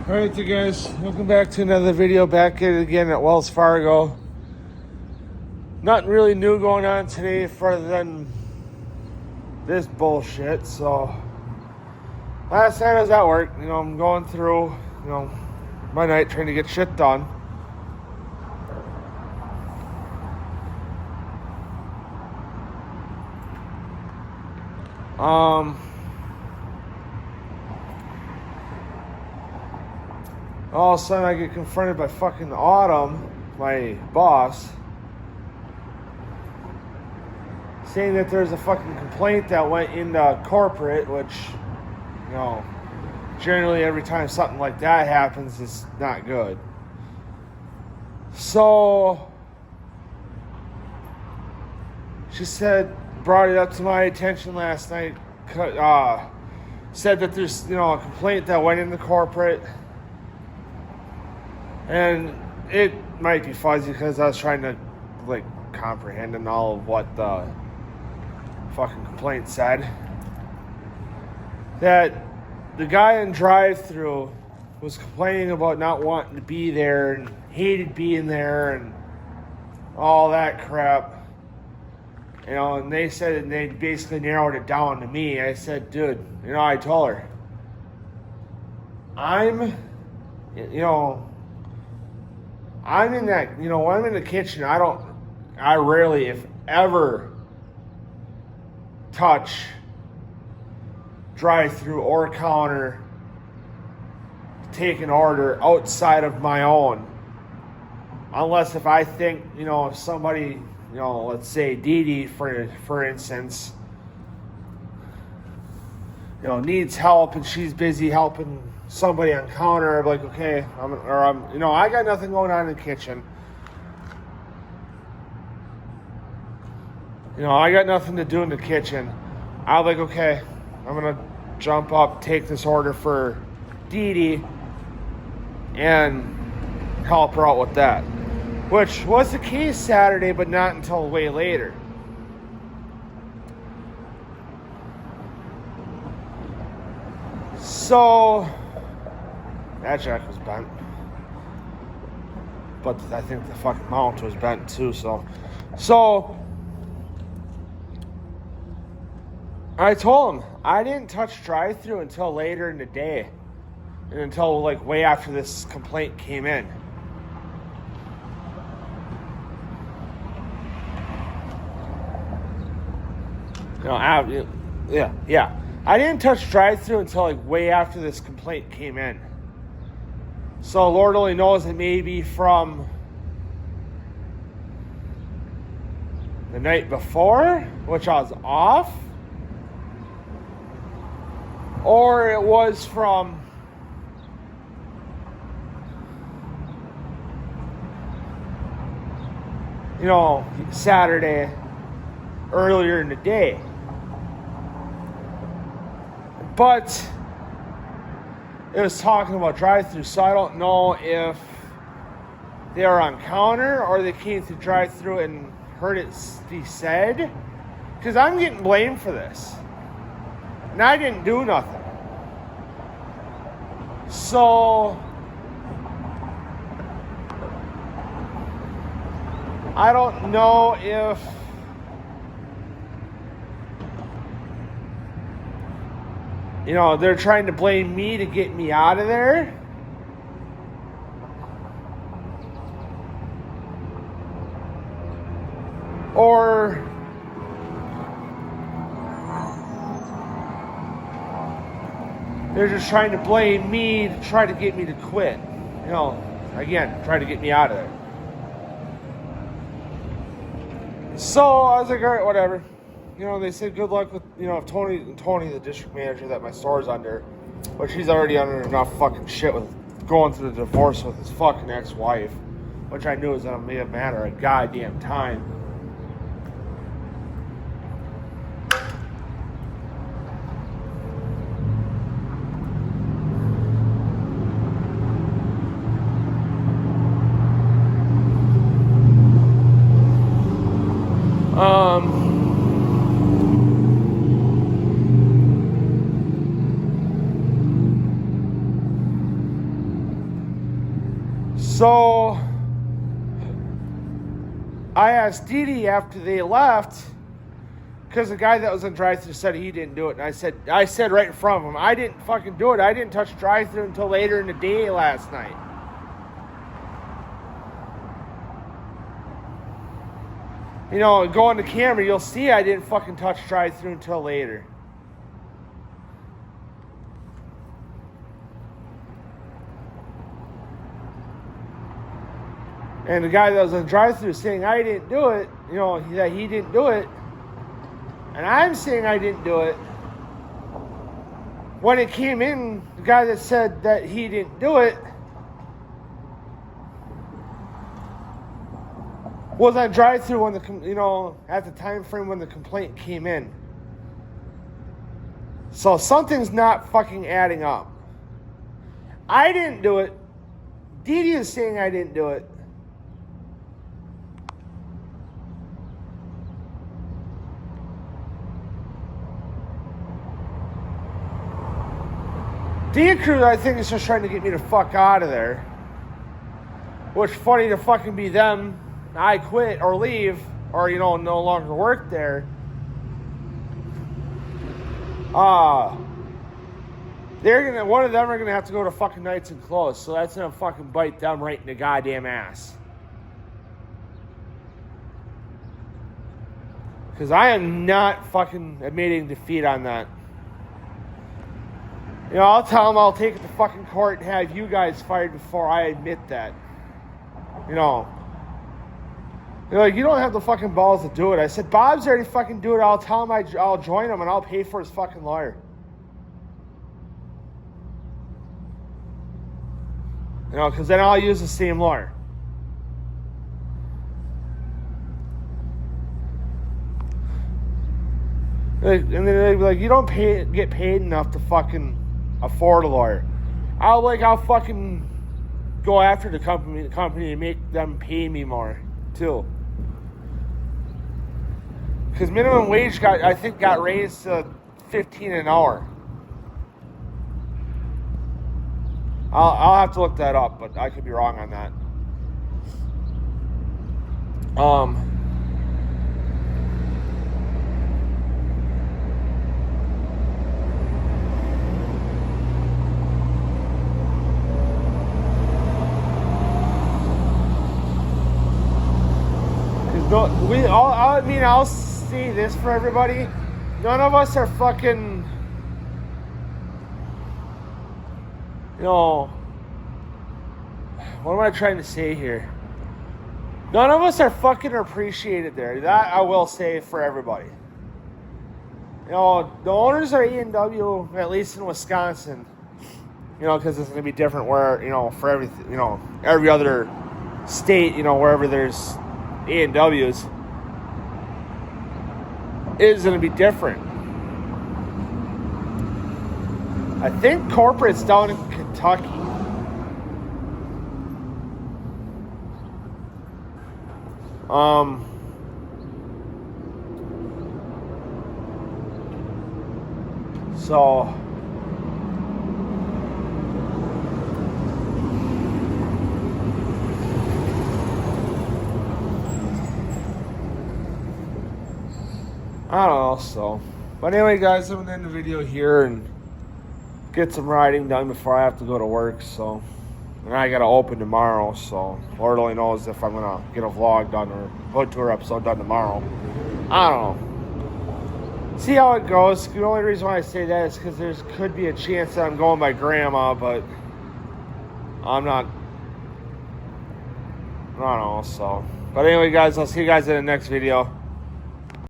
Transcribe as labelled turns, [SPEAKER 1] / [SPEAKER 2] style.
[SPEAKER 1] Alright, you guys, welcome back to another video. Back at it again at Wells Fargo. Nothing really new going on today further than this bullshit. So last night I was at work, I'm going through, my night trying to get shit done. All of a sudden I get confronted by fucking Autumn, my boss, saying that there's a fucking complaint that went into corporate, which, generally every time something like that happens, it's not good. So she brought it up to my attention last night, said that there's, a complaint that went into corporate. And it might be fuzzy because I was trying to, comprehend and all of what the fucking complaint said. That the guy in drive-thru was complaining about not wanting to be there and hated being there and all that crap. And they said, and they basically narrowed it down to me. I said, dude, I told her, I'm in that, when I'm in the kitchen, I rarely, if ever, touch drive-through or counter, take an order outside of my own. Unless if I think, if somebody, let's say Dee Dee, for instance, needs help and she's busy helping somebody on counter, I'm like, okay, I got nothing going on in the kitchen. I got nothing to do in the kitchen. I was like, okay, I'm gonna jump up, take this order for Dee Dee, and help her out with that. Which was the case Saturday, but not until way later. So that jack was bent, but I think the fucking mount was bent too. So I told him I didn't touch drive-thru until later in the day, and until way after this complaint came in. Yeah. I didn't touch drive-thru until way after this complaint came in. So Lord only knows it may be from the night before, which I was off, or it was from Saturday earlier in the day. But it was talking about drive-thru, so I don't know if they were on counter or they came through drive-thru and heard it be said. Because I'm getting blamed for this. And I didn't do nothing. So I don't know if they're trying to blame me to get me out of there. Or they're just trying to blame me to try to get me to quit. Again, trying to get me out of there. So I was like, all right, whatever. They said good luck with, if Tony, the district manager that my store's under, but she's already under enough fucking shit with going through the divorce with his fucking ex-wife, which I knew was going to be a matter of goddamn time. So I asked Dee Dee after they left, because the guy that was in drive-thru said he didn't do it. And I said right in front of him, I didn't fucking do it. I didn't touch drive-thru until later in the day last night. You know, go on the camera, you'll see I didn't fucking touch drive-thru until later. And the guy that was in the drive-thru saying I didn't do it, you know, that he didn't do it. And I'm saying I didn't do it. When it came in, the guy that said that he didn't do it was on drive-thru when at the time frame when the complaint came in. So something's not fucking adding up. I didn't do it. Dee Dee is saying I didn't do it. D Crew, I think, is just trying to get me the fuck out of there. Which, funny to fucking be them. I quit or leave or, no longer work there. One of them are gonna have to go to fucking Nights and Close, so that's gonna fucking bite them right in the goddamn ass. Because I am not fucking admitting defeat on that. I'll tell them I'll take it to fucking court and have you guys fired before I admit that. They're like, you don't have the fucking balls to do it. I said, Bob's already fucking do it. I'll tell him I'll join him and I'll pay for his fucking lawyer. Because then I'll use the same lawyer. And then they'd be like, you don't get paid enough to fucking afford a lawyer. I'll fucking go after the company and make them pay me more too. Because minimum wage got raised to $15 an hour. I'll have to look that up, but I could be wrong on that. I'll say this for everybody. None of us are fucking, what am I trying to say here? None of us are fucking appreciated there. That I will say for everybody. The owners are A&W, at least in Wisconsin, because it's going to be different where, for everything, every other state, wherever there's A&Ws, is going to be different. I think corporate's down in Kentucky. So I don't know, but anyway, guys, I'm gonna end the video here and get some writing done before I have to go to work. So, and I gotta open tomorrow, so Lord only knows if I'm gonna get a vlog done or hood tour episode done tomorrow. I don't know. See how it goes. The only reason why I say that is because there could be a chance that I'm going by grandma, but I'm not. I don't know. But anyway, guys, I'll see you guys in the next video.